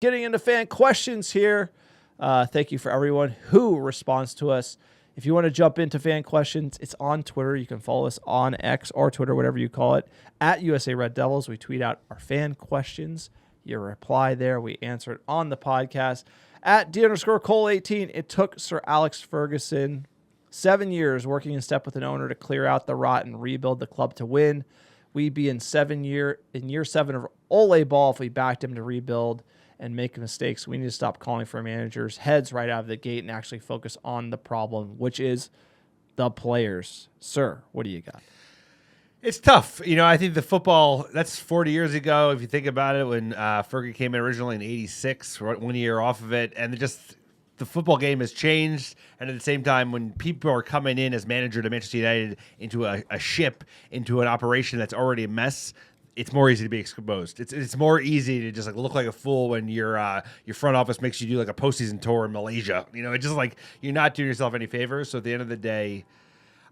Getting into fan questions here. Thank you for everyone who responds to us. If you want to jump into fan questions, it's on Twitter. You can follow us on X or Twitter, whatever you call it, at USA Red Devils. We tweet out our fan questions. You reply there. We answer it on the podcast. At D_Cole18, it took Sir Alex Ferguson 7 years working in step with an owner to clear out the rot and rebuild the club to win. We'd be in year 7 of Ole ball if we backed him to rebuild and make mistakes. We need to stop calling for managers' heads right out of the gate and actually focus on the problem, which is the players. Sir, what do you got? It's tough. I think the football, that's 40 years ago, if you think about it, when Fergie came in originally in 86, 1 year off of it, and the football game has changed. And at the same time, when people are coming in as manager to Manchester United into a ship, into an operation that's already a mess, it's more easy to be exposed. It's more easy to just look like a fool when your front office makes you do a postseason tour in Malaysia. It's just you're not doing yourself any favors. So at the end of the day,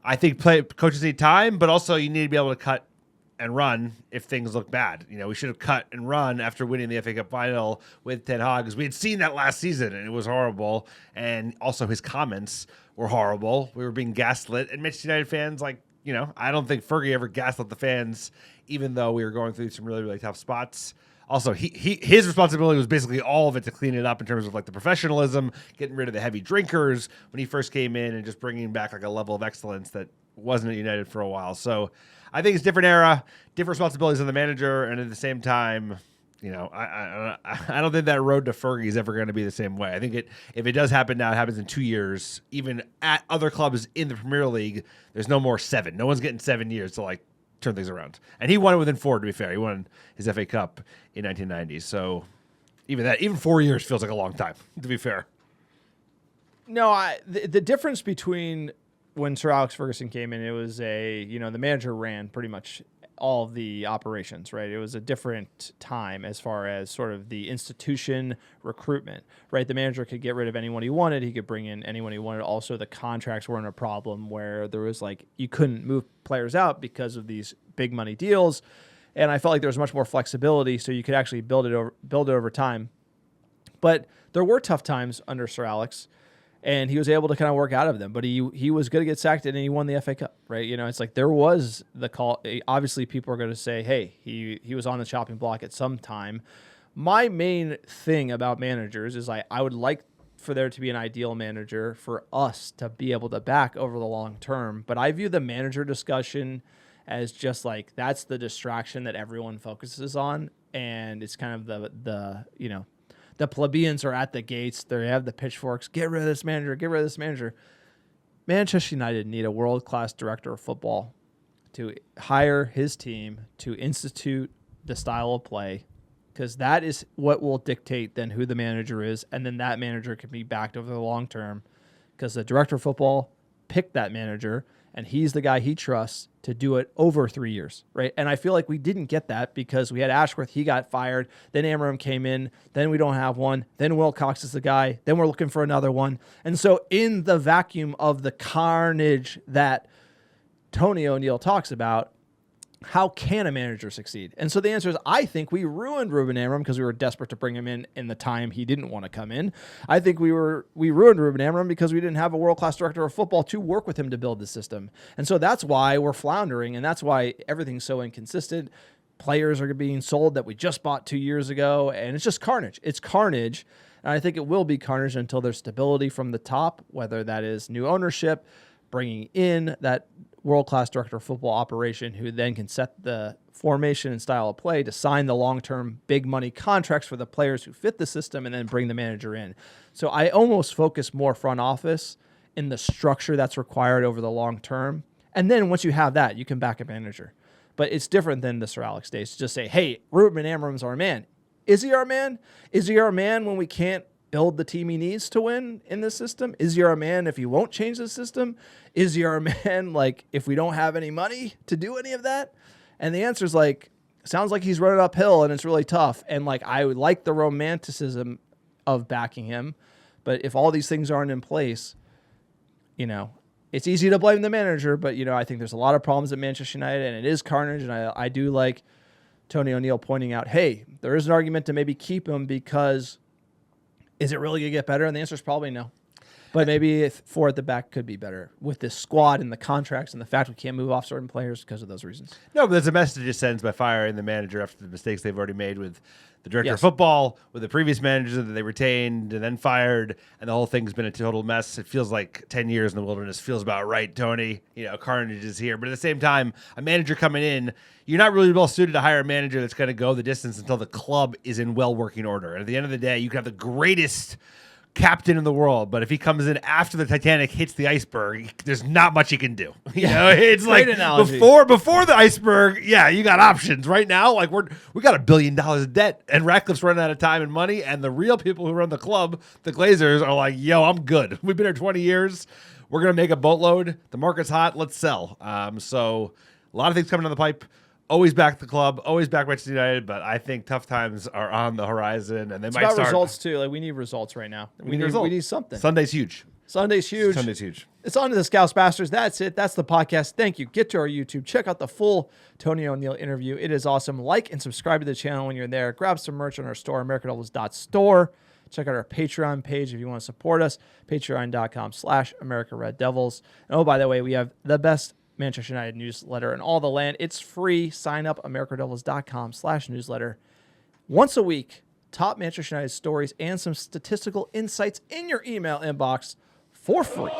I think coaches need time, but also you need to be able to cut and run if things look bad. We should have cut and run after winning the FA Cup final with Ten Hag, because we had seen that last season and it was horrible. And also his comments were horrible. We were being gaslit, and Manchester United fans, I don't think Fergie ever gaslit the fans, even though we were going through some really, really tough spots. Also, his responsibility was basically all of it to clean it up in terms of the professionalism, getting rid of the heavy drinkers when he first came in, and just bringing back a level of excellence that wasn't at United for a while. So I think it's a different era, different responsibilities on the manager, and at the same time, I don't think that road to Fergie is ever going to be the same way. I think if it does happen now, it happens in 2 years. Even at other clubs in the Premier League, there's no more 7. No one's getting 7 years to turn things around. And he won it within 4, to be fair. He won his FA Cup in 1990. So even 4 years feels like a long time, to be fair. No, the difference between when Sir Alex Ferguson came in, it was the manager ran pretty much all of the operations, right? It was a different time as far as sort of the institution recruitment, right? The manager could get rid of anyone he wanted. He could bring in anyone he wanted. Also, the contracts weren't a problem where there was you couldn't move players out because of these big money deals. And I felt like there was much more flexibility, so you could actually build it over time. But there were tough times under Sir Alex, and he was able to kind of work out of them. But he was going to get sacked, and he won the FA Cup, right? It's there was the call. Obviously, people are going to say, hey, he was on the chopping block at some time. My main thing about managers is I would like for there to be an ideal manager for us to be able to back over the long term. But I view the manager discussion as just that's the distraction that everyone focuses on. And it's kind of the plebeians are at the gates. They have the pitchforks. Get rid of this manager. Get rid of this manager. Manchester United need a world-class director of football to hire his team to institute the style of play, because that is what will dictate then who the manager is, and then that manager can be backed over the long term, because the director of football picked that manager, and he's the guy he trusts to do it over 3 years, right? And I feel like we didn't get that because we had Ashworth, he got fired, then Amorim came in, then we don't have one, then Wilcox is the guy, then we're looking for another one. And so in the vacuum of the carnage that Tony O'Neill talks about, how can a manager succeed? And so the answer is, I think we ruined Ruben Amorim because we were desperate to bring him in the time he didn't want to come in. I think we ruined Ruben Amorim because we didn't have a world-class director of football to work with him to build the system. And so that's why we're floundering, and that's why everything's so inconsistent. Players are being sold that we just bought 2 years ago, and it's just carnage. It's carnage, and I think it will be carnage until there's stability from the top, whether that is new ownership, bringing in that world-class director of football operation who then can set the formation and style of play to sign the long-term big money contracts for the players who fit the system and then bring the manager in. So I almost focus more front office in the structure that's required over the long term. And then once you have that, you can back a manager. But it's different than the Sir Alex days to just say, hey, Ruben Amorim's our man. Is he our man? Is he our man when we can't build the team he needs to win in this system? Is he our man if he won't change the system? Is he our man if we don't have any money to do any of that? And the answer is sounds like he's running uphill and it's really tough. And I would like the romanticism of backing him, but if all these things aren't in place, it's easy to blame the manager, but I think there's a lot of problems at Manchester United, and it is carnage. And I do like Tony O'Neill pointing out, hey, there is an argument to maybe keep him because is it really going to get better? And the answer is probably no. But maybe if 4 at the back could be better with this squad and the contracts and the fact we can't move off certain players because of those reasons. No, but there's a message it sends by firing the manager after the mistakes they've already made with the director of Yes. football, with the previous manager that they retained and then fired, and the whole thing's been a total mess. It feels like 10 years in the wilderness feels about right, Tony. Carnage is here. But at the same time, a manager coming in, you're not really well suited to hire a manager that's going to go the distance until the club is in well-working order. And at the end of the day, you can have the greatest captain in the world, but if he comes in after the Titanic hits the iceberg, there's not much he can do. It's Great like analogy. before the iceberg, you got options. Right now, like we got $1 billion of debt, and Ratcliffe's running out of time and money, and the real people who run the club, the Glazers, are like, yo, I'm good. We've been here 20 years. We're gonna make a boatload. The market's hot. Let's sell. So a lot of things coming down the pipe. Always back the club, always back Manchester United, but I think tough times are on the horizon, and they might About start. results too. Like we need results right now. We need something. Sunday's huge. Sunday's huge. It's on to the Scouts Bastards. That's it. That's the podcast. Thank you. Get to our YouTube. Check out the full Tony O'Neill interview. It is awesome. Like and subscribe to the channel when you're there. Grab some merch on our store, americadevils.store. Check out our Patreon page if you want to support us. Patreon.com/America Red Devils. And by the way, we have the best Manchester United newsletter in all the land. It's free. Sign up, americadevils.com/newsletter. Once a week, top Manchester United stories and some statistical insights in your email inbox for free.